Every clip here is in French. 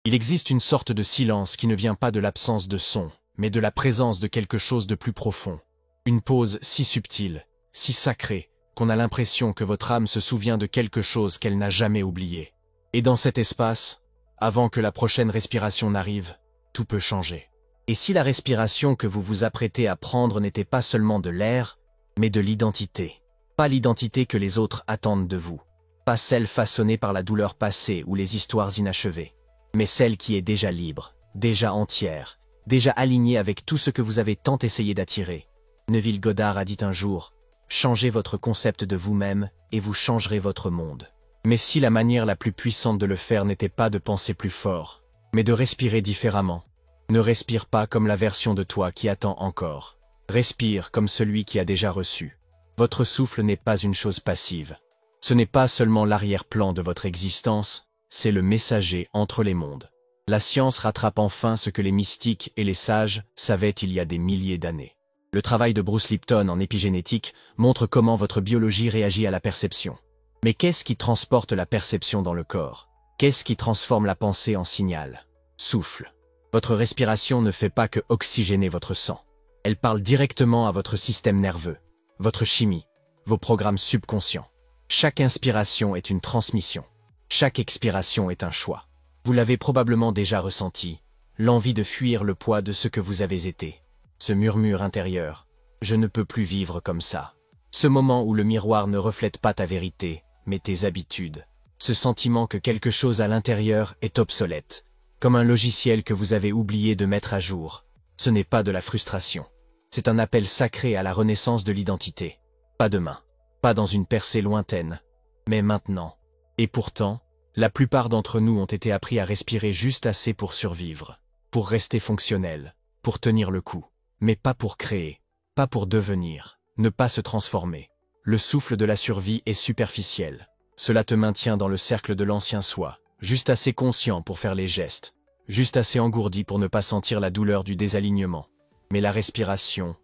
Il existe une sorte de silence qui ne vient pas de l'absence de son, mais de la présence de quelque chose de plus profond. Une pause si subtile, si sacrée, qu'on a l'impression que votre âme se souvient de quelque chose qu'elle n'a jamais oublié. Et dans cet espace, avant que la prochaine respiration n'arrive, tout peut changer. Et si la respiration que vous vous apprêtez à prendre n'était pas seulement de l'air, mais de l'identité? Pas l'identité que les autres attendent de vous. Pas celle façonnée par la douleur passée ou les histoires inachevées. Mais celle qui est déjà libre, déjà entière, déjà alignée avec tout ce que vous avez tant essayé d'attirer. Neville Goddard a dit un jour, « Changez votre concept de vous-même et vous changerez votre monde. » Mais si la manière la plus puissante de le faire n'était pas de penser plus fort, mais de respirer différemment, ne respire pas comme la version de toi qui attend encore. Respire comme celui qui a déjà reçu. Votre souffle n'est pas une chose passive. Ce n'est pas seulement l'arrière-plan de votre existence, c'est le messager entre les mondes. La science rattrape enfin ce que les mystiques et les sages savaient il y a des milliers d'années. Le travail de Bruce Lipton en épigénétique montre comment votre biologie réagit à la perception. Mais qu'est-ce qui transporte la perception dans le corps? Qu'est-ce qui transforme la pensée en signal? Souffle. Votre respiration ne fait pas que oxygéner votre sang. Elle parle directement à votre système nerveux, votre chimie, vos programmes subconscients. Chaque inspiration est une transmission. Chaque expiration est un choix. Vous l'avez probablement déjà ressenti, l'envie de fuir le poids de ce que vous avez été. Ce murmure intérieur, je ne peux plus vivre comme ça. Ce moment où le miroir ne reflète pas ta vérité, mais tes habitudes. Ce sentiment que quelque chose à l'intérieur est obsolète, comme un logiciel que vous avez oublié de mettre à jour. Ce n'est pas de la frustration. C'est un appel sacré à la renaissance de l'identité. Pas demain, pas dans une percée lointaine, mais maintenant. Et pourtant, la plupart d'entre nous ont été appris à respirer juste assez pour survivre, pour rester fonctionnel, pour tenir le coup, mais pas pour créer, pas pour devenir, ne pas se transformer. Le souffle de la survie est superficiel. Cela te maintient dans le cercle de l'ancien soi, juste assez conscient pour faire les gestes, juste assez engourdi pour ne pas sentir la douleur du désalignement. Mais la respiration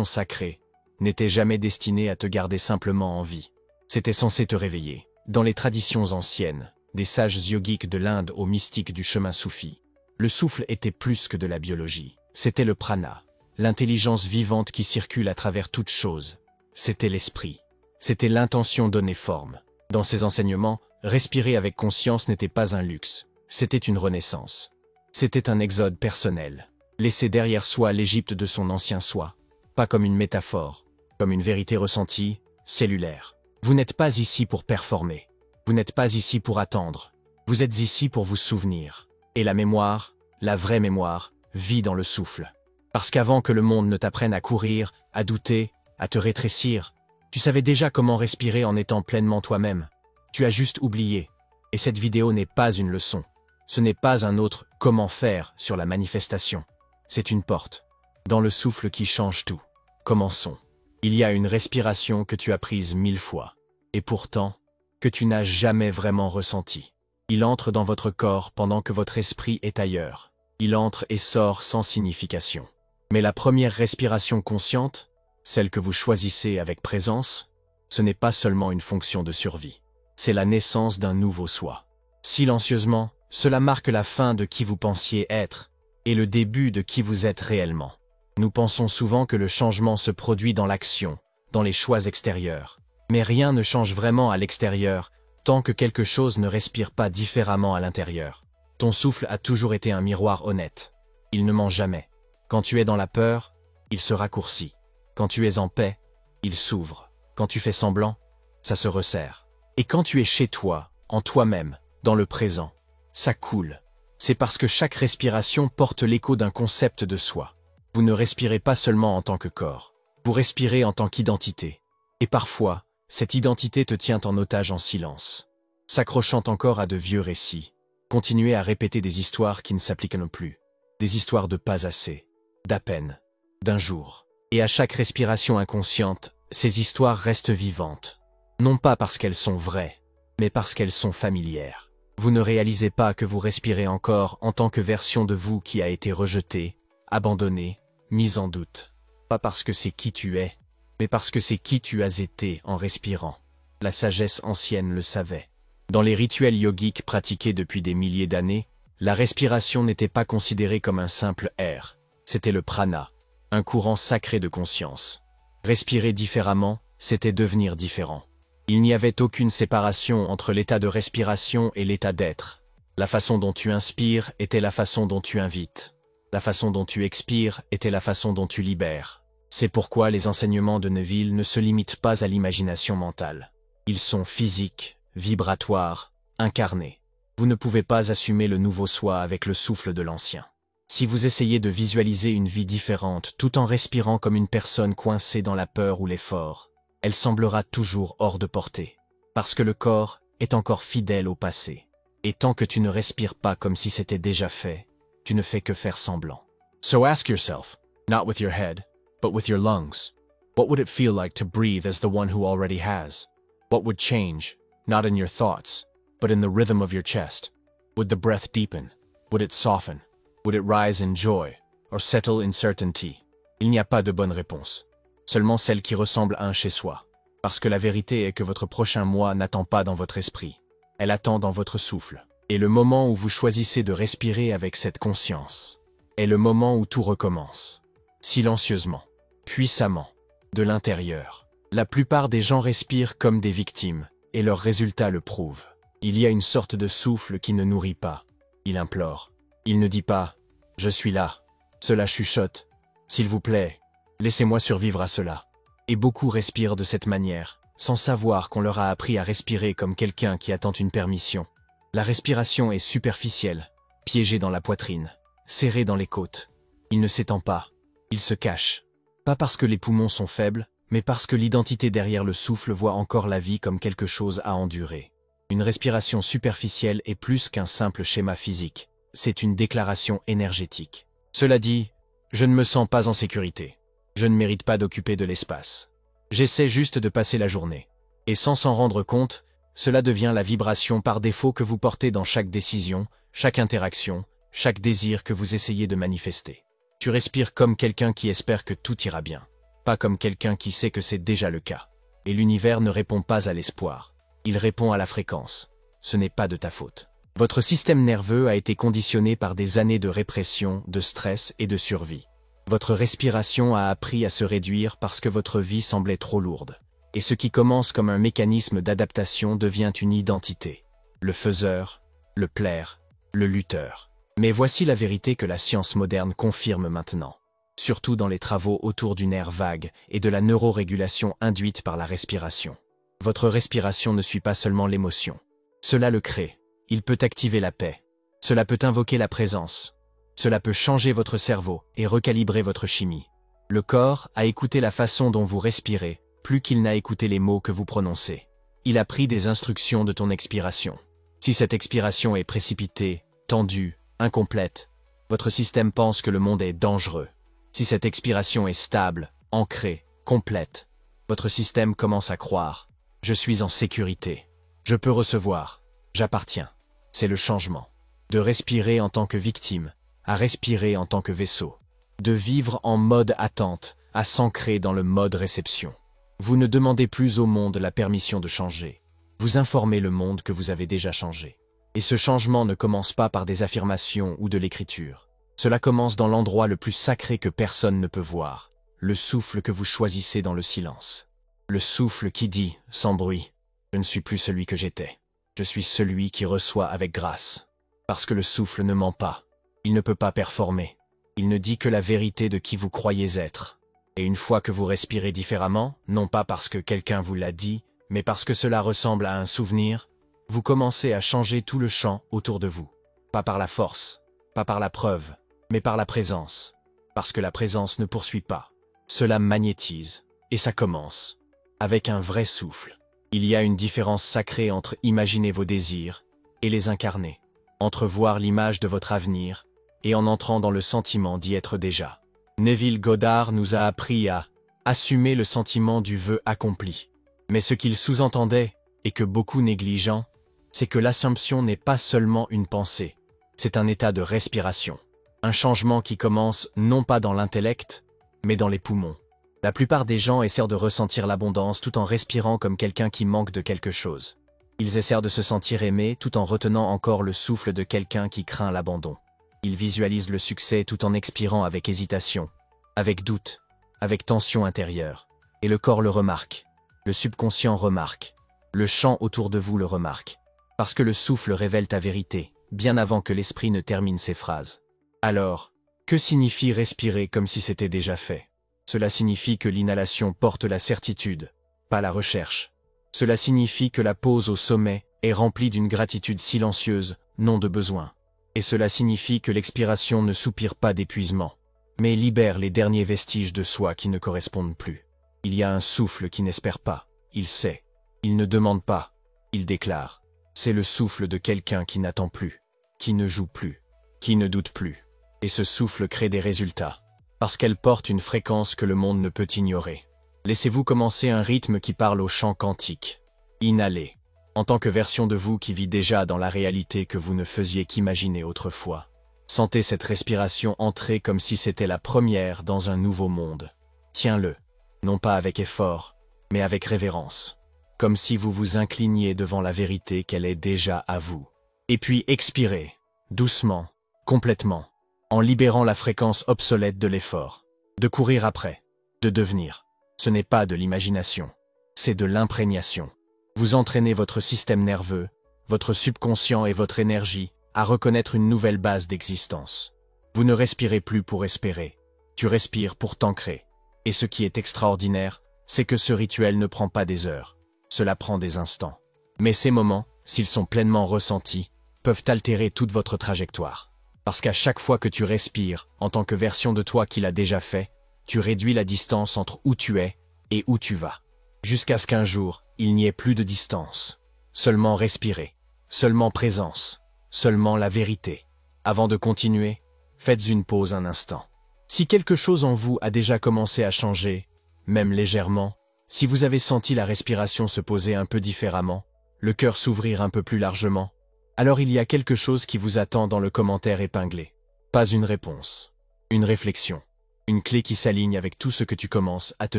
sacrée, n'était jamais destinée à te garder simplement en vie. C'était censé te réveiller. Dans les traditions anciennes, des sages yogiques de l'Inde aux mystiques du chemin soufi, le souffle était plus que de la biologie. C'était le prana, l'intelligence vivante qui circule à travers toute chose. C'était l'esprit. C'était l'intention donnée forme. Dans ces enseignements, respirer avec conscience n'était pas un luxe, c'était une renaissance. C'était un exode personnel. Laisser derrière soi l'Égypte de son ancien soi. Pas comme une métaphore, comme une vérité ressentie, cellulaire. Vous n'êtes pas ici pour performer. Vous n'êtes pas ici pour attendre. Vous êtes ici pour vous souvenir. Et la mémoire, la vraie mémoire, vit dans le souffle. Parce qu'avant que le monde ne t'apprenne à courir, à douter, à te rétrécir, tu savais déjà comment respirer en étant pleinement toi-même. Tu as juste oublié. Et cette vidéo n'est pas une leçon. Ce n'est pas un autre « comment faire » sur la manifestation. C'est une porte. Dans le souffle qui change tout. Commençons. Il y a une respiration que tu as prise 1000 fois. Et pourtant, que tu n'as jamais vraiment ressenti. Il entre dans votre corps pendant que votre esprit est ailleurs. Il entre et sort sans signification. Mais la première respiration consciente, celle que vous choisissez avec présence, ce n'est pas seulement une fonction de survie. C'est la naissance d'un nouveau soi. Silencieusement, cela marque la fin de qui vous pensiez être, et le début de qui vous êtes réellement. Nous pensons souvent que le changement se produit dans l'action, dans les choix extérieurs. Mais rien ne change vraiment à l'extérieur, tant que quelque chose ne respire pas différemment à l'intérieur. Ton souffle a toujours été un miroir honnête. Il ne ment jamais. Quand tu es dans la peur, il se raccourcit. Quand tu es en paix, il s'ouvre. Quand tu fais semblant, ça se resserre. Et quand tu es chez toi, en toi-même, dans le présent, ça coule. C'est parce que chaque respiration porte l'écho d'un concept de soi. Vous ne respirez pas seulement en tant que corps. Vous respirez en tant qu'identité. Et parfois, cette identité te tient en otage en silence. S'accrochant encore à de vieux récits. Continuez à répéter des histoires qui ne s'appliquent plus. Des histoires de pas assez, d'à peine, d'un jour. Et à chaque respiration inconsciente, ces histoires restent vivantes. Non pas parce qu'elles sont vraies, mais parce qu'elles sont familières. Vous ne réalisez pas que vous respirez encore en tant que version de vous qui a été rejetée, abandonnée, mise en doute. Pas parce que c'est qui tu es, mais parce que c'est qui tu as été en respirant. La sagesse ancienne le savait. Dans les rituels yogiques pratiqués depuis des milliers d'années, La respiration n'était pas considérée comme un simple air, c'était le prana, un courant sacré de conscience. Respirer différemment, c'était devenir différent. Il n'y avait aucune séparation entre l'état de respiration et l'état d'être. La façon dont tu inspires était la façon dont tu invites. La façon dont tu expires était la façon dont tu libères. C'est pourquoi les enseignements de Neville ne se limitent pas à l'imagination mentale. Ils sont physiques, vibratoires, incarnés. Vous ne pouvez pas assumer le nouveau soi avec le souffle de l'ancien. Si vous essayez de visualiser une vie différente tout en respirant comme une personne coincée dans la peur ou l'effort, elle semblera toujours hors de portée. Parce que le corps est encore fidèle au passé. Et tant que tu ne respires pas comme si c'était déjà fait, tu ne fais que faire semblant. So ask yourself, not with your head, but with your lungs, what would it feel like to breathe as the one who already has? What would change, not in your thoughts, but in the rhythm of your chest? Would the breath deepen? Would it soften? Would it rise in joy, or settle in certainty? Il n'y a pas de bonne réponse, seulement celle qui ressemble à un chez-soi. Parce que la vérité est que votre prochain moi n'attend pas dans votre esprit. Elle attend dans votre souffle. Et le moment où vous choisissez de respirer avec cette conscience est le moment où tout recommence. Silencieusement, puissamment, de l'intérieur. La plupart des gens respirent comme des victimes, et leurs résultats le prouvent. Il y a une sorte de souffle qui ne nourrit pas. Il implore. Il ne dit pas « Je suis là ». Cela chuchote « S'il vous plaît, laissez-moi survivre à cela ». Et beaucoup respirent de cette manière, sans savoir qu'on leur a appris à respirer comme quelqu'un qui attend une permission. La respiration est superficielle, piégée dans la poitrine, serrée dans les côtes. Il ne s'étend pas, il se cache. Pas parce que les poumons sont faibles, mais parce que l'identité derrière le souffle voit encore la vie comme quelque chose à endurer. Une respiration superficielle est plus qu'un simple schéma physique. C'est une déclaration énergétique. Cela dit, je ne me sens pas en sécurité. Je ne mérite pas d'occuper de l'espace. J'essaie juste de passer la journée. Et sans s'en rendre compte, cela devient la vibration par défaut que vous portez dans chaque décision, chaque interaction, chaque désir que vous essayez de manifester. Tu respires comme quelqu'un qui espère que tout ira bien, pas comme quelqu'un qui sait que c'est déjà le cas. Et l'univers ne répond pas à l'espoir. Il répond à la fréquence. Ce n'est pas de ta faute. Votre système nerveux a été conditionné par des années de répression, de stress et de survie. Votre respiration a appris à se réduire parce que votre vie semblait trop lourde. Et ce qui commence comme un mécanisme d'adaptation devient une identité. Le faiseur, le plaire, le lutteur. Mais voici la vérité que la science moderne confirme maintenant. Surtout dans les travaux autour du nerf vague et de la neurorégulation induite par la respiration. Votre respiration ne suit pas seulement l'émotion. Cela le crée. Il peut activer la paix. Cela peut invoquer la présence. Cela peut changer votre cerveau et recalibrer votre chimie. Le corps a écouté la façon dont vous respirez, plus qu'il n'a écouté les mots que vous prononcez. Il a pris des instructions de ton expiration. Si cette expiration est précipitée, tendue, incomplète, votre système pense que le monde est dangereux. Si cette expiration est stable, ancrée, complète, votre système commence à croire « Je suis en sécurité. Je peux recevoir. J'appartiens. » C'est le changement. De respirer en tant que victime, à respirer en tant que vaisseau. De vivre en mode attente, à s'ancrer dans le mode réception. Vous ne demandez plus au monde la permission de changer. Vous informez le monde que vous avez déjà changé. Et ce changement ne commence pas par des affirmations ou de l'écriture. Cela commence dans l'endroit le plus sacré que personne ne peut voir, le souffle que vous choisissez dans le silence. Le souffle qui dit, sans bruit, « Je ne suis plus celui que j'étais. Je suis celui qui reçoit avec grâce. » Parce que le souffle ne ment pas. Il ne peut pas performer. Il ne dit que la vérité de qui vous croyez être. Et une fois que vous respirez différemment, non pas parce que quelqu'un vous l'a dit, mais parce que cela ressemble à un souvenir, vous commencez à changer tout le champ autour de vous. Pas par la force, pas par la preuve, mais par la présence. Parce que la présence ne poursuit pas. Cela magnétise. Et ça commence. Avec un vrai souffle. Il y a une différence sacrée entre imaginer vos désirs et les incarner. Entre voir l'image de votre avenir et en entrant dans le sentiment d'y être déjà. Neville Goddard nous a appris à assumer le sentiment du vœu accompli. Mais ce qu'il sous-entendait, et que beaucoup négligent, c'est que l'assomption n'est pas seulement une pensée, c'est un état de respiration. Un changement qui commence non pas dans l'intellect, mais dans les poumons. La plupart des gens essaient de ressentir l'abondance tout en respirant comme quelqu'un qui manque de quelque chose. Ils essaient de se sentir aimés tout en retenant encore le souffle de quelqu'un qui craint l'abandon. Ils visualisent le succès tout en expirant avec hésitation, avec doute, avec tension intérieure. Et le corps le remarque, le subconscient remarque, le chant autour de vous le remarque. Parce que le souffle révèle ta vérité, bien avant que l'esprit ne termine ses phrases. Alors, que signifie respirer comme si c'était déjà fait? Cela signifie que l'inhalation porte la certitude, pas la recherche. Cela signifie que la pause au sommet est remplie d'une gratitude silencieuse, non de besoin. Et cela signifie que l'expiration ne soupire pas d'épuisement, mais libère les derniers vestiges de soi qui ne correspondent plus. Il y a un souffle qui n'espère pas, il sait, il ne demande pas, il déclare. C'est le souffle de quelqu'un qui n'attend plus, qui ne joue plus, qui ne doute plus. Et ce souffle crée des résultats, parce qu'elle porte une fréquence que le monde ne peut ignorer. Laissez-vous commencer un rythme qui parle au chant quantique. Inhalez, en tant que version de vous qui vit déjà dans la réalité que vous ne faisiez qu'imaginer autrefois. Sentez cette respiration entrer comme si c'était la première dans un nouveau monde. Tiens-le, non pas avec effort, mais avec révérence. Comme si vous vous incliniez devant la vérité qu'elle est déjà à vous. Et puis expirez, doucement, complètement, en libérant la fréquence obsolète de l'effort. De courir après, de devenir. Ce n'est pas de l'imagination, c'est de l'imprégnation. Vous entraînez votre système nerveux, votre subconscient et votre énergie à reconnaître une nouvelle base d'existence. Vous ne respirez plus pour espérer, tu respires pour t'ancrer. Et ce qui est extraordinaire, c'est que ce rituel ne prend pas des heures, cela prend des instants. Mais ces moments, s'ils sont pleinement ressentis, peuvent altérer toute votre trajectoire. Parce qu'à chaque fois que tu respires, en tant que version de toi qui l'a déjà fait, tu réduis la distance entre où tu es et où tu vas. Jusqu'à ce qu'un jour, il n'y ait plus de distance. Seulement respirer, seulement présence, seulement la vérité. Avant de continuer, faites une pause un instant. Si quelque chose en vous a déjà commencé à changer, même légèrement, si vous avez senti la respiration se poser un peu différemment, le cœur s'ouvrir un peu plus largement, alors il y a quelque chose qui vous attend dans le commentaire épinglé. Pas une réponse, une réflexion, une clé qui s'aligne avec tout ce que tu commences à te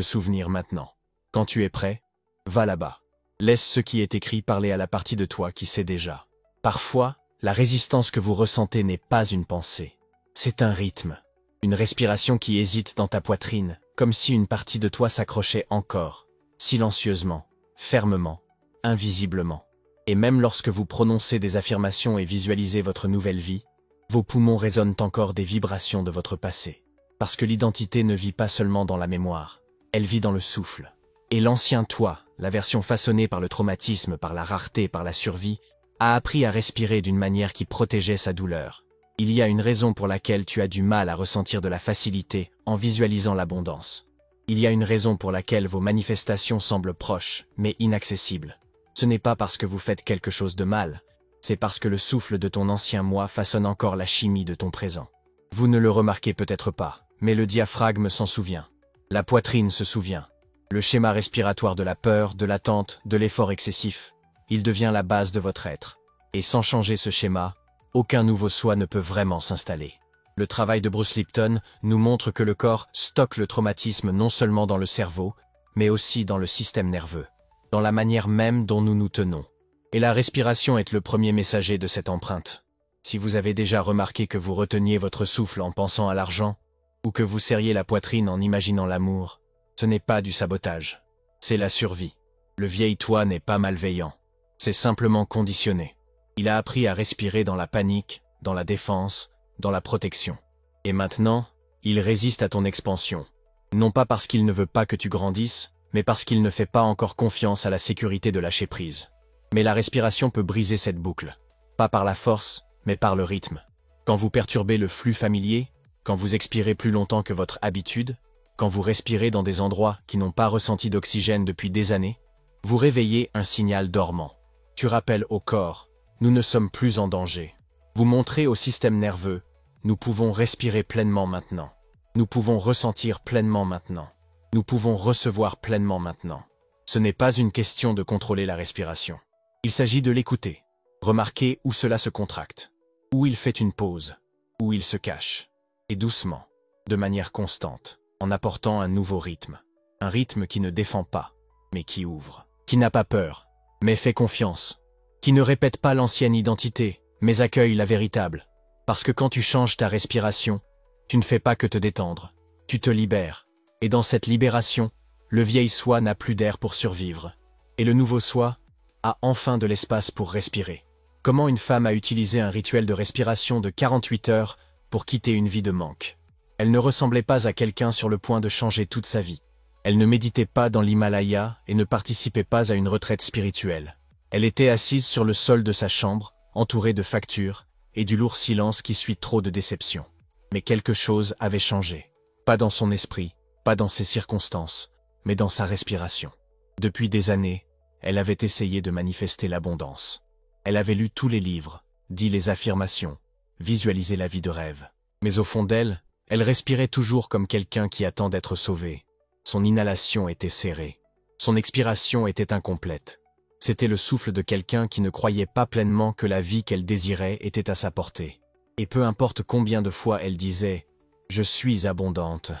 souvenir maintenant. Quand tu es prêt, va là-bas. Laisse ce qui est écrit parler à la partie de toi qui sait déjà. Parfois, la résistance que vous ressentez n'est pas une pensée, c'est un rythme. Une respiration qui hésite dans ta poitrine, comme si une partie de toi s'accrochait encore, silencieusement, fermement, invisiblement. Et même lorsque vous prononcez des affirmations et visualisez votre nouvelle vie, vos poumons résonnent encore des vibrations de votre passé. Parce que l'identité ne vit pas seulement dans la mémoire, elle vit dans le souffle. Et l'ancien toi, la version façonnée par le traumatisme, par la rareté, par la survie, a appris à respirer d'une manière qui protégeait sa douleur. Il y a une raison pour laquelle tu as du mal à ressentir de la facilité en visualisant l'abondance. Il y a une raison pour laquelle vos manifestations semblent proches, mais inaccessibles. Ce n'est pas parce que vous faites quelque chose de mal, c'est parce que le souffle de ton ancien moi façonne encore la chimie de ton présent. Vous ne le remarquez peut-être pas, mais le diaphragme s'en souvient. La poitrine se souvient. Le schéma respiratoire de la peur, de l'attente, de l'effort excessif, il devient la base de votre être. Et sans changer ce schéma, aucun nouveau soi ne peut vraiment s'installer. Le travail de Bruce Lipton nous montre que le corps stocke le traumatisme non seulement dans le cerveau, mais aussi dans le système nerveux, dans la manière même dont nous nous tenons. Et la respiration est le premier messager de cette empreinte. Si vous avez déjà remarqué que vous reteniez votre souffle en pensant à l'argent, ou que vous serriez la poitrine en imaginant l'amour, ce n'est pas du sabotage, c'est la survie. Le vieil toi n'est pas malveillant, c'est simplement conditionné. Il a appris à respirer dans la panique, dans la défense, dans la protection. Et maintenant, il résiste à ton expansion. Non pas parce qu'il ne veut pas que tu grandisses, mais parce qu'il ne fait pas encore confiance à la sécurité de lâcher prise. Mais la respiration peut briser cette boucle. Pas par la force, mais par le rythme. Quand vous perturbez le flux familier, quand vous expirez plus longtemps que votre habitude, quand vous respirez dans des endroits qui n'ont pas ressenti d'oxygène depuis des années, vous réveillez un signal dormant. Tu rappelles au corps, nous ne sommes plus en danger. Vous montrez au système nerveux, nous pouvons respirer pleinement maintenant. Nous pouvons ressentir pleinement maintenant. Nous pouvons recevoir pleinement maintenant. Ce n'est pas une question de contrôler la respiration. Il s'agit de l'écouter. Remarquer où cela se contracte, où il fait une pause, où il se cache. Et doucement, de manière constante, en apportant un nouveau rythme. Un rythme qui ne défend pas, mais qui ouvre. Qui n'a pas peur, mais fait confiance. qui ne répète pas l'ancienne identité, mais accueille la véritable. Parce que quand tu changes ta respiration, tu ne fais pas que te détendre, tu te libères. Et dans cette libération, le vieil soi n'a plus d'air pour survivre. Et le nouveau soi a enfin de l'espace pour respirer. Comment une femme a utilisé un rituel de respiration de 48 heures pour quitter une vie de manque. Elle ne ressemblait pas à quelqu'un sur le point de changer toute sa vie. Elle ne méditait pas dans l'Himalaya et ne participait pas à une retraite spirituelle. Elle était assise sur le sol de sa chambre, entourée de factures et du lourd silence qui suit trop de déceptions. Mais quelque chose avait changé. Pas dans son esprit, pas dans ses circonstances, mais dans sa respiration. Depuis des années, elle avait essayé de manifester l'abondance. Elle avait lu tous les livres, dit les affirmations, visualisé la vie de rêve. Mais au fond d'elle, elle respirait toujours comme quelqu'un qui attend d'être sauvé. Son inhalation était serrée. Son expiration était incomplète. C'était le souffle de quelqu'un qui ne croyait pas pleinement que la vie qu'elle désirait était à sa portée. Et peu importe combien de fois elle disait « Je suis abondante »,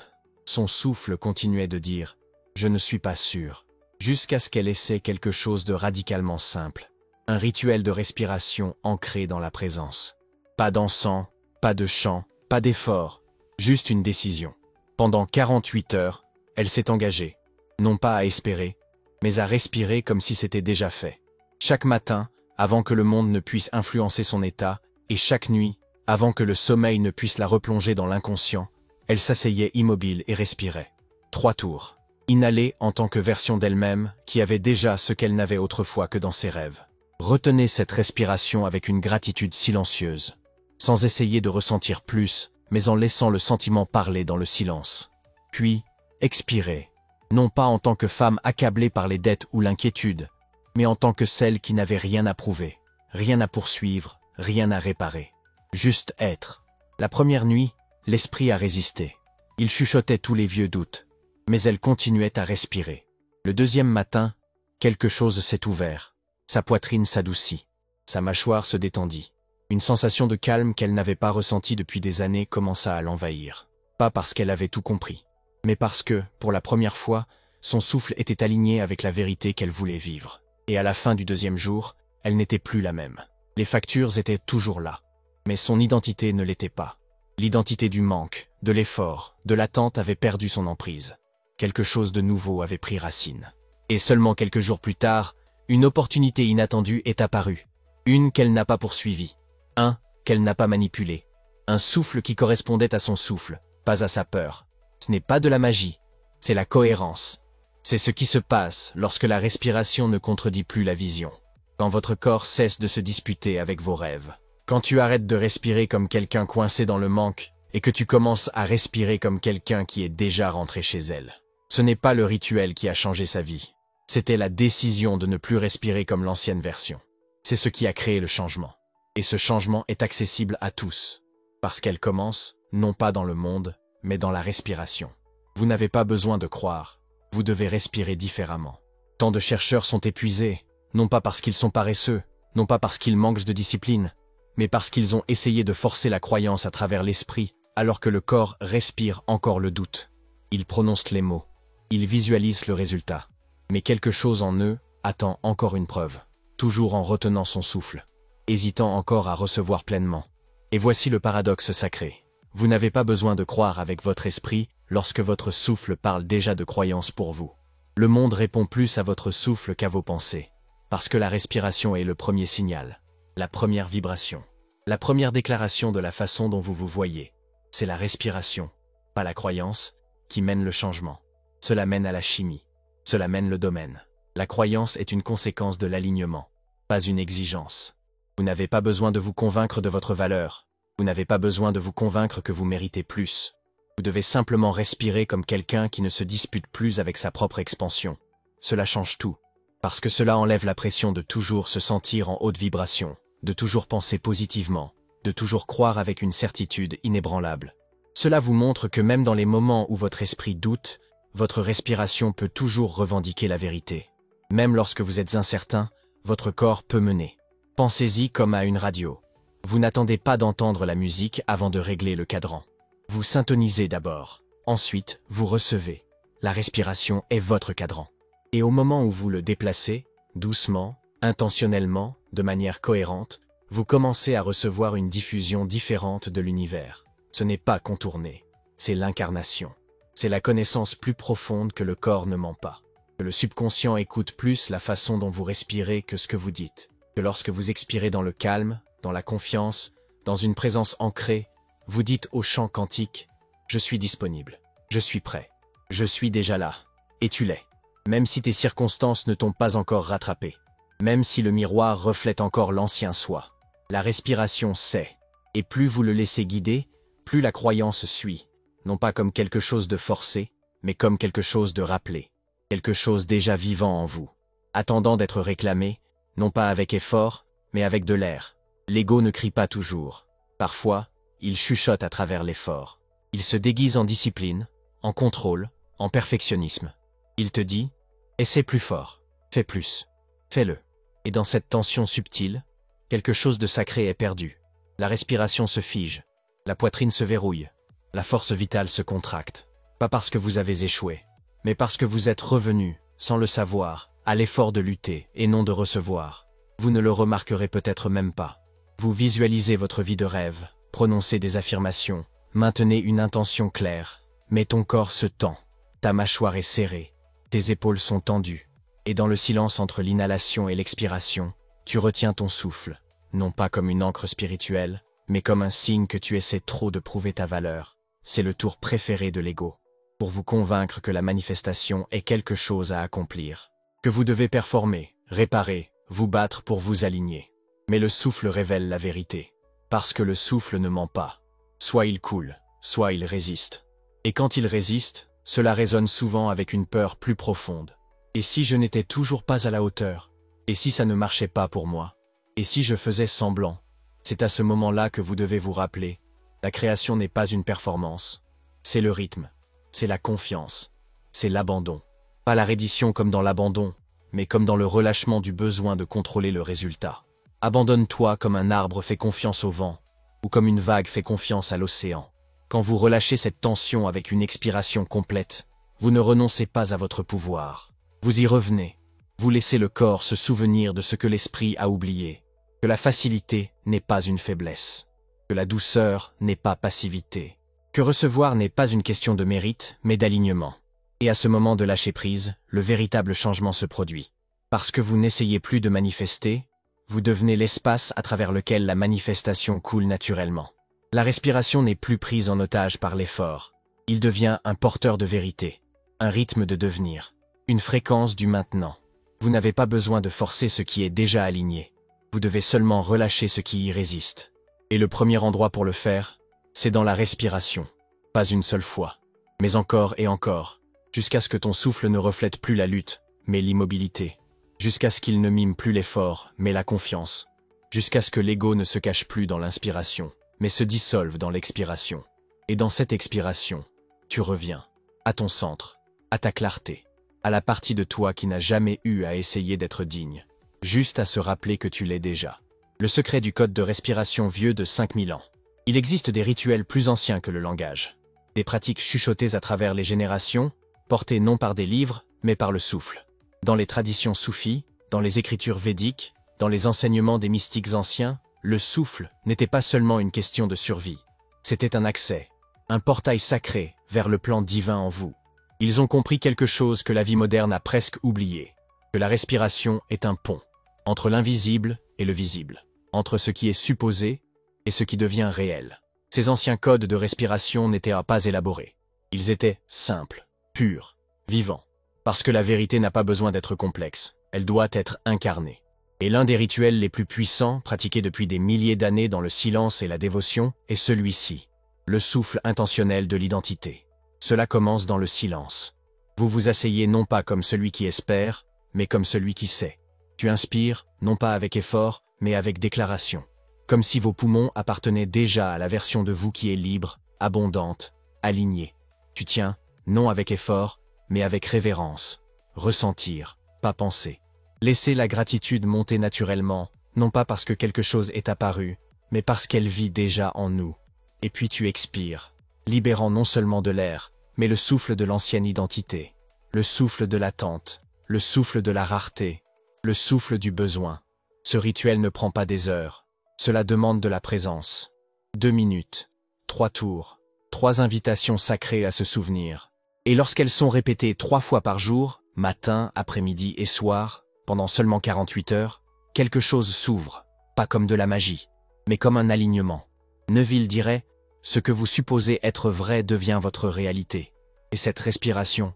son souffle continuait de dire « Je ne suis pas sûre », jusqu'à ce qu'elle essaie quelque chose de radicalement simple. Un rituel de respiration ancré dans la présence. Pas d'encens, pas de chant, pas d'effort, juste une décision. Pendant 48 heures, elle s'est engagée, non pas à espérer, mais à respirer comme si c'était déjà fait. Chaque matin, avant que le monde ne puisse influencer son état, et chaque nuit, avant que le sommeil ne puisse la replonger dans l'inconscient, elle s'asseyait immobile et respirait. 3 tours. Inhaler en tant que version d'elle-même, qui avait déjà ce qu'elle n'avait autrefois que dans ses rêves. Retenez cette respiration avec une gratitude silencieuse, sans essayer de ressentir plus, mais en laissant le sentiment parler dans le silence. Puis, expirez, non pas en tant que femme accablée par les dettes ou l'inquiétude, mais en tant que celle qui n'avait rien à prouver, rien à poursuivre, rien à réparer. Juste être. La première nuit, l'esprit a résisté. Il chuchotait tous les vieux doutes, mais elle continuait à respirer. Le deuxième matin, quelque chose s'est ouvert. Sa poitrine s'adoucit. Sa mâchoire se détendit. Une sensation de calme qu'elle n'avait pas ressentie depuis des années commença à l'envahir. Pas parce qu'elle avait tout compris, mais parce que, pour la première fois, son souffle était aligné avec la vérité qu'elle voulait vivre. Et à la fin du deuxième jour, elle n'était plus la même. Les factures étaient toujours là, mais son identité ne l'était pas. L'identité du manque, de l'effort, de l'attente avait perdu son emprise. Quelque chose de nouveau avait pris racine. Et seulement quelques jours plus tard, une opportunité inattendue est apparue. Une qu'elle n'a pas poursuivie. Un qu'elle n'a pas manipulé. Un souffle qui correspondait à son souffle, pas à sa peur. Ce n'est pas de la magie, c'est la cohérence. C'est ce qui se passe lorsque la respiration ne contredit plus la vision. Quand votre corps cesse de se disputer avec vos rêves. Quand tu arrêtes de respirer comme quelqu'un coincé dans le manque et que tu commences à respirer comme quelqu'un qui est déjà rentré chez elle. Ce n'est pas le rituel qui a changé sa vie. C'était la décision de ne plus respirer comme l'ancienne version. C'est ce qui a créé le changement. Et ce changement est accessible à tous. Parce qu'elle commence, non pas dans le monde, mais dans la respiration. Vous n'avez pas besoin de croire. Vous devez respirer différemment. Tant de chercheurs sont épuisés, non pas parce qu'ils sont paresseux, non pas parce qu'ils manquent de discipline, mais parce qu'ils ont essayé de forcer la croyance à travers l'esprit, alors que le corps respire encore le doute. Ils prononcent les mots. Ils visualisent le résultat. Mais quelque chose en eux attend encore une preuve, toujours en retenant son souffle, hésitant encore à recevoir pleinement. Et voici le paradoxe sacré. Vous n'avez pas besoin de croire avec votre esprit lorsque votre souffle parle déjà de croyance pour vous. Le monde répond plus à votre souffle qu'à vos pensées, parce que la respiration est le premier signal, la première vibration, la première déclaration de la façon dont vous vous voyez. C'est la respiration, pas la croyance, qui mène le changement. Cela mène à la chimie. Cela mène le domaine. La croyance est une conséquence de l'alignement, pas une exigence. Vous n'avez pas besoin de vous convaincre de votre valeur. Vous n'avez pas besoin de vous convaincre que vous méritez plus. Vous devez simplement respirer comme quelqu'un qui ne se dispute plus avec sa propre expansion. Cela change tout, parce que cela enlève la pression de toujours se sentir en haute vibration, de toujours penser positivement, de toujours croire avec une certitude inébranlable. Cela vous montre que même dans les moments où votre esprit doute, votre respiration peut toujours revendiquer la vérité. Même lorsque vous êtes incertain, votre corps peut mener. Pensez-y comme à une radio. Vous n'attendez pas d'entendre la musique avant de régler le cadran. Vous syntonisez d'abord. Ensuite, vous recevez. La respiration est votre cadran. Et au moment où vous le déplacez, doucement, intentionnellement, de manière cohérente, vous commencez à recevoir une diffusion différente de l'univers. Ce n'est pas contourné, c'est l'incarnation. C'est la connaissance plus profonde que le corps ne ment pas. Que le subconscient écoute plus la façon dont vous respirez que ce que vous dites. Que lorsque vous expirez dans le calme, dans la confiance, dans une présence ancrée, vous dites au champ quantique « Je suis disponible, je suis prêt, je suis déjà là ». Et tu l'es. Même si tes circonstances ne t'ont pas encore rattrapé. Même si le miroir reflète encore l'ancien soi. La respiration sait. Et plus vous le laissez guider, plus la croyance suit. Non pas comme quelque chose de forcé, mais comme quelque chose de rappelé. Quelque chose déjà vivant en vous. Attendant d'être réclamé, non pas avec effort, mais avec de l'air. L'ego ne crie pas toujours. Parfois, il chuchote à travers l'effort. Il se déguise en discipline, en contrôle, en perfectionnisme. Il te dit « Essaie plus fort, fais plus, fais-le ». Et dans cette tension subtile, quelque chose de sacré est perdu. La respiration se fige, la poitrine se verrouille, la force vitale se contracte. Pas parce que vous avez échoué, mais parce que vous êtes revenu, sans le savoir, à l'effort de lutter et non de recevoir. Vous ne le remarquerez peut-être même pas. Vous visualisez votre vie de rêve, prononcez des affirmations, maintenez une intention claire, mais ton corps se tend, ta mâchoire est serrée, tes épaules sont tendues, et dans le silence entre l'inhalation et l'expiration, tu retiens ton souffle, non pas comme une encre spirituelle, mais comme un signe que tu essaies trop de prouver ta valeur. C'est le tour préféré de l'ego, pour vous convaincre que la manifestation est quelque chose à accomplir, que vous devez performer, réparer, vous battre pour vous aligner. Mais le souffle révèle la vérité, parce que le souffle ne ment pas. Soit il coule, soit il résiste. Et quand il résiste, cela résonne souvent avec une peur plus profonde. Et si je n'étais toujours pas à la hauteur? Et si ça ne marchait pas pour moi? Et si je faisais semblant? C'est à ce moment-là que vous devez vous rappeler. La création n'est pas une performance. C'est le rythme. C'est la confiance. C'est l'abandon. Pas la reddition comme dans l'abandon, mais comme dans le relâchement du besoin de contrôler le résultat. Abandonne-toi comme un arbre fait confiance au vent, ou comme une vague fait confiance à l'océan. Quand vous relâchez cette tension avec une expiration complète, vous ne renoncez pas à votre pouvoir. Vous y revenez. Vous laissez le corps se souvenir de ce que l'esprit a oublié. Que la facilité n'est pas une faiblesse. Que la douceur n'est pas passivité. Que recevoir n'est pas une question de mérite, mais d'alignement. Et à ce moment de lâcher prise, le véritable changement se produit. Parce que vous n'essayez plus de manifester, vous devenez l'espace à travers lequel la manifestation coule naturellement. La respiration n'est plus prise en otage par l'effort. Il devient un porteur de vérité, un rythme de devenir, une fréquence du maintenant. Vous n'avez pas besoin de forcer ce qui est déjà aligné. Vous devez seulement relâcher ce qui y résiste. Et le premier endroit pour le faire, c'est dans la respiration. Pas une seule fois, mais encore et encore, jusqu'à ce que ton souffle ne reflète plus la lutte, mais l'immobilité. Jusqu'à ce qu'il ne mime plus l'effort, mais la confiance. Jusqu'à ce que l'ego ne se cache plus dans l'inspiration, mais se dissolve dans l'expiration. Et dans cette expiration, tu reviens à ton centre, à ta clarté, à la partie de toi qui n'a jamais eu à essayer d'être digne, juste à se rappeler que tu l'es déjà. Le secret du code de respiration vieux de 5000 ans. Il existe des rituels plus anciens que le langage. Des pratiques chuchotées à travers les générations, portées non par des livres, mais par le souffle. Dans les traditions soufis, dans les écritures védiques, dans les enseignements des mystiques anciens, le souffle n'était pas seulement une question de survie. C'était un accès, un portail sacré vers le plan divin en vous. Ils ont compris quelque chose que la vie moderne a presque oublié, que la respiration est un pont, entre l'invisible et le visible, entre ce qui est supposé et ce qui devient réel. Ces anciens codes de respiration n'étaient pas élaborés. Ils étaient simples, purs, vivants. Parce que la vérité n'a pas besoin d'être complexe, elle doit être incarnée. Et l'un des rituels les plus puissants, pratiqués depuis des milliers d'années dans le silence et la dévotion, est celui-ci, le souffle intentionnel de l'identité. Cela commence dans le silence. Vous vous asseyez non pas comme celui qui espère, mais comme celui qui sait. Tu inspires, non pas avec effort, mais avec déclaration. Comme si vos poumons appartenaient déjà à la version de vous qui est libre, abondante, alignée. Tu tiens, non avec effort, mais avec révérence. Ressentir, pas penser. Laissez la gratitude monter naturellement, non pas parce que quelque chose est apparu, mais parce qu'elle vit déjà en nous. Et puis tu expires, libérant non seulement de l'air, mais le souffle de l'ancienne identité, le souffle de l'attente, le souffle de la rareté, le souffle du besoin. Ce rituel ne prend pas des heures. Cela demande de la présence. 2 minutes, 3 tours, 3 invitations sacrées à se souvenir. Et lorsqu'elles sont répétées 3 fois par jour, matin, après-midi et soir, pendant seulement 48 heures, quelque chose s'ouvre, pas comme de la magie, mais comme un alignement. Neville dirait, ce que vous supposez être vrai devient votre réalité. Et cette respiration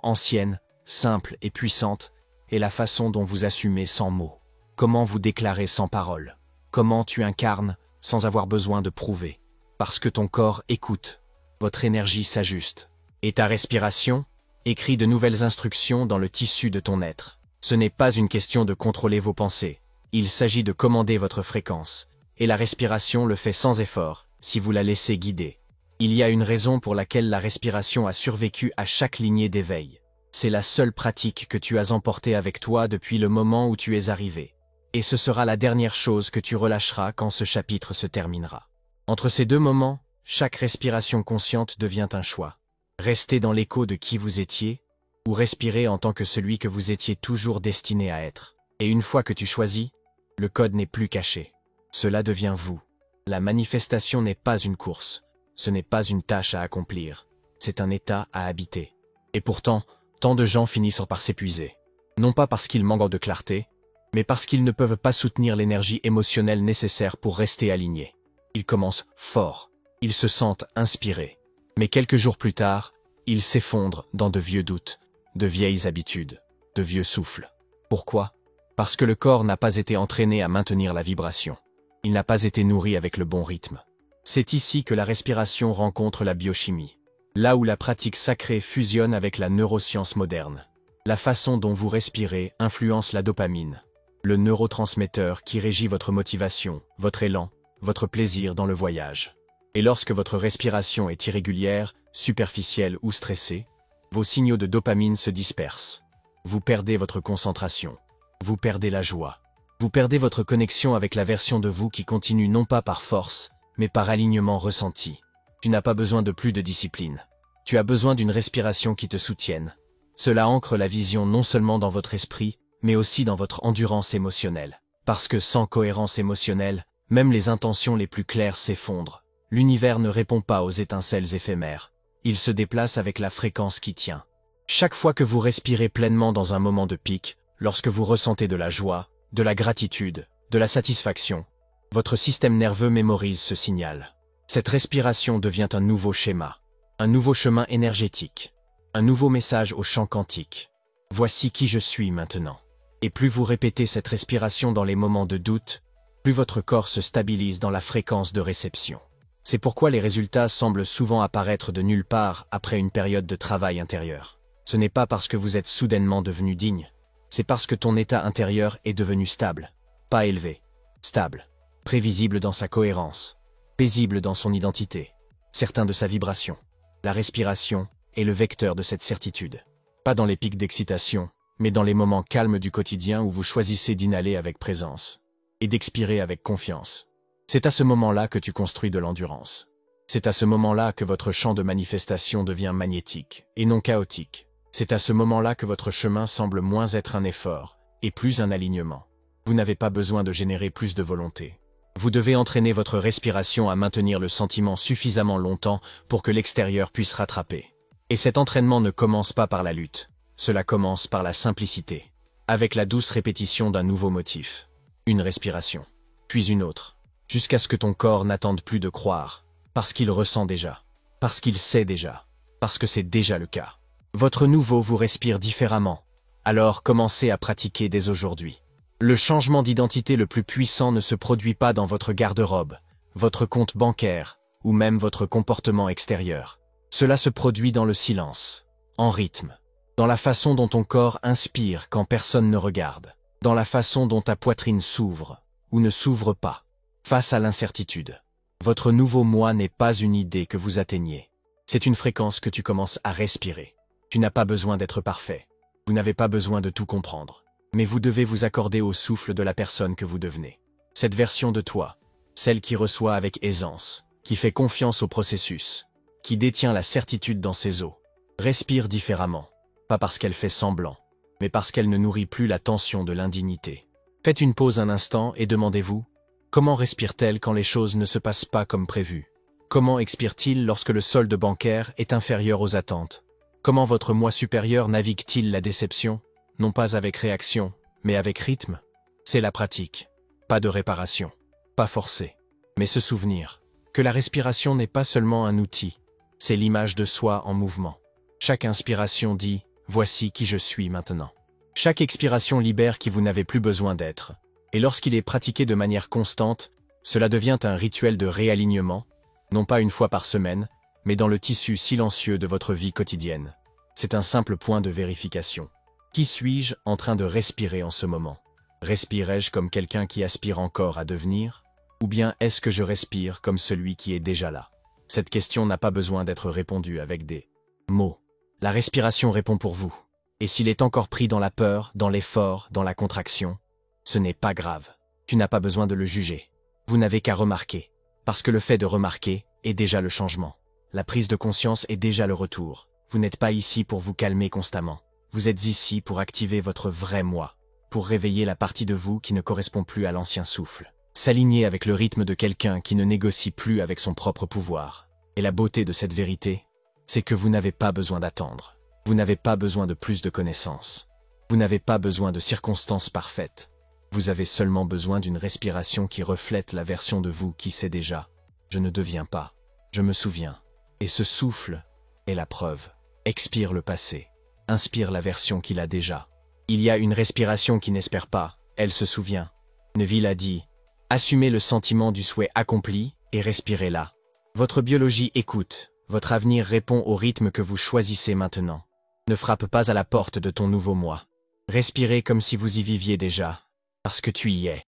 ancienne, simple et puissante, est la façon dont vous assumez sans mots. Comment vous déclarez sans parole. Comment tu incarnes sans avoir besoin de prouver. Parce que ton corps écoute, votre énergie s'ajuste. Et ta respiration écrit de nouvelles instructions dans le tissu de ton être. Ce n'est pas une question de contrôler vos pensées. Il s'agit de commander votre fréquence. Et la respiration le fait sans effort, si vous la laissez guider. Il y a une raison pour laquelle la respiration a survécu à chaque lignée d'éveil. C'est la seule pratique que tu as emportée avec toi depuis le moment où tu es arrivé. Et ce sera la dernière chose que tu relâcheras quand ce chapitre se terminera. Entre ces 2 moments, chaque respiration consciente devient un choix. Rester dans l'écho de qui vous étiez, ou respirer en tant que celui que vous étiez toujours destiné à être. Et une fois que tu choisis, le code n'est plus caché. Cela devient vous. La manifestation n'est pas une course. Ce n'est pas une tâche à accomplir. C'est un état à habiter. Et pourtant, tant de gens finissent par s'épuiser. Non pas parce qu'ils manquent de clarté, mais parce qu'ils ne peuvent pas soutenir l'énergie émotionnelle nécessaire pour rester alignés. Ils commencent fort. Ils se sentent inspirés. Mais quelques jours plus tard, ils s'effondrent dans de vieux doutes, de vieilles habitudes, de vieux souffles. Pourquoi? Parce que le corps n'a pas été entraîné à maintenir la vibration. Il n'a pas été nourri avec le bon rythme. C'est ici que la respiration rencontre la biochimie. Là où la pratique sacrée fusionne avec la neuroscience moderne. La façon dont vous respirez influence la dopamine, le neurotransmetteur qui régit votre motivation, votre élan, votre plaisir dans le voyage. Et lorsque votre respiration est irrégulière, superficielle ou stressée, vos signaux de dopamine se dispersent. Vous perdez votre concentration. Vous perdez la joie. Vous perdez votre connexion avec la version de vous qui continue non pas par force, mais par alignement ressenti. Tu n'as pas besoin de plus de discipline. Tu as besoin d'une respiration qui te soutienne. Cela ancre la vision non seulement dans votre esprit, mais aussi dans votre endurance émotionnelle. Parce que sans cohérence émotionnelle, même les intentions les plus claires s'effondrent. L'univers ne répond pas aux étincelles éphémères. Il se déplace avec la fréquence qui tient. Chaque fois que vous respirez pleinement dans un moment de pic, lorsque vous ressentez de la joie, de la gratitude, de la satisfaction, votre système nerveux mémorise ce signal. Cette respiration devient un nouveau schéma, un nouveau chemin énergétique, un nouveau message au champ quantique. Voici qui je suis maintenant. Et plus vous répétez cette respiration dans les moments de doute, plus votre corps se stabilise dans la fréquence de réception. C'est pourquoi les résultats semblent souvent apparaître de nulle part après une période de travail intérieur. Ce n'est pas parce que vous êtes soudainement devenu digne, c'est parce que ton état intérieur est devenu stable, pas élevé, stable, prévisible dans sa cohérence, paisible dans son identité, certain de sa vibration. La respiration est le vecteur de cette certitude. Pas dans les pics d'excitation, mais dans les moments calmes du quotidien où vous choisissez d'inhaler avec présence et d'expirer avec confiance. C'est à ce moment-là que tu construis de l'endurance. C'est à ce moment-là que votre champ de manifestation devient magnétique et non chaotique. C'est à ce moment-là que votre chemin semble moins être un effort et plus un alignement. Vous n'avez pas besoin de générer plus de volonté. Vous devez entraîner votre respiration à maintenir le sentiment suffisamment longtemps pour que l'extérieur puisse rattraper. Et cet entraînement ne commence pas par la lutte. Cela commence par la simplicité, avec la douce répétition d'un nouveau motif. Une respiration, puis une autre, jusqu'à ce que ton corps n'attende plus de croire, parce qu'il ressent déjà, parce qu'il sait déjà, parce que c'est déjà le cas. Votre nouveau vous respire différemment. Alors commencez à pratiquer dès aujourd'hui. Le changement d'identité le plus puissant ne se produit pas dans votre garde-robe, votre compte bancaire, ou même votre comportement extérieur. Cela se produit dans le silence, en rythme, dans la façon dont ton corps inspire quand personne ne regarde, dans la façon dont ta poitrine s'ouvre, ou ne s'ouvre pas, face à l'incertitude. Votre nouveau moi n'est pas une idée que vous atteignez. C'est une fréquence que tu commences à respirer. Tu n'as pas besoin d'être parfait. Vous n'avez pas besoin de tout comprendre. Mais vous devez vous accorder au souffle de la personne que vous devenez. Cette version de toi, celle qui reçoit avec aisance, qui fait confiance au processus, qui détient la certitude dans ses os, respire différemment, pas parce qu'elle fait semblant, mais parce qu'elle ne nourrit plus la tension de l'indignité. Faites une pause un instant et demandez-vous, comment respire-t-elle quand les choses ne se passent pas comme prévu? Comment expire-t-il lorsque le solde bancaire est inférieur aux attentes? Comment votre moi supérieur navigue-t-il la déception? Non pas avec réaction, mais avec rythme. C'est la pratique. Pas de réparation. Pas forcé. Mais se souvenir que la respiration n'est pas seulement un outil, c'est l'image de soi en mouvement. Chaque inspiration dit « Voici qui je suis maintenant ». Chaque expiration libère qui vous n'avez plus besoin d'être. Et lorsqu'il est pratiqué de manière constante, cela devient un rituel de réalignement, non pas une fois par semaine, mais dans le tissu silencieux de votre vie quotidienne. C'est un simple point de vérification. Qui suis-je en train de respirer en ce moment? Respirais-je comme quelqu'un qui aspire encore à devenir? Ou bien est-ce que je respire comme celui qui est déjà là? Cette question n'a pas besoin d'être répondue avec des mots. La respiration répond pour vous. Et s'il est encore pris dans la peur, dans l'effort, dans la contraction, ce n'est pas grave. Tu n'as pas besoin de le juger. Vous n'avez qu'à remarquer. Parce que le fait de remarquer est déjà le changement. La prise de conscience est déjà le retour. Vous n'êtes pas ici pour vous calmer constamment. Vous êtes ici pour activer votre vrai moi, pour réveiller la partie de vous qui ne correspond plus à l'ancien souffle. S'aligner avec le rythme de quelqu'un qui ne négocie plus avec son propre pouvoir. Et la beauté de cette vérité, c'est que vous n'avez pas besoin d'attendre. Vous n'avez pas besoin de plus de connaissances. Vous n'avez pas besoin de circonstances parfaites. Vous avez seulement besoin d'une respiration qui reflète la version de vous qui sait déjà. Je ne deviens pas. Je me souviens. Et ce souffle est la preuve. Expire le passé. Inspire la version qu'il a déjà. Il y a une respiration qui n'espère pas. Elle se souvient. Neville a dit, assumez le sentiment du souhait accompli et respirez-la. Votre biologie écoute. Votre avenir répond au rythme que vous choisissez maintenant. Ne frappe pas à la porte de ton nouveau moi. Respirez comme si vous y viviez déjà. Parce que tu y es.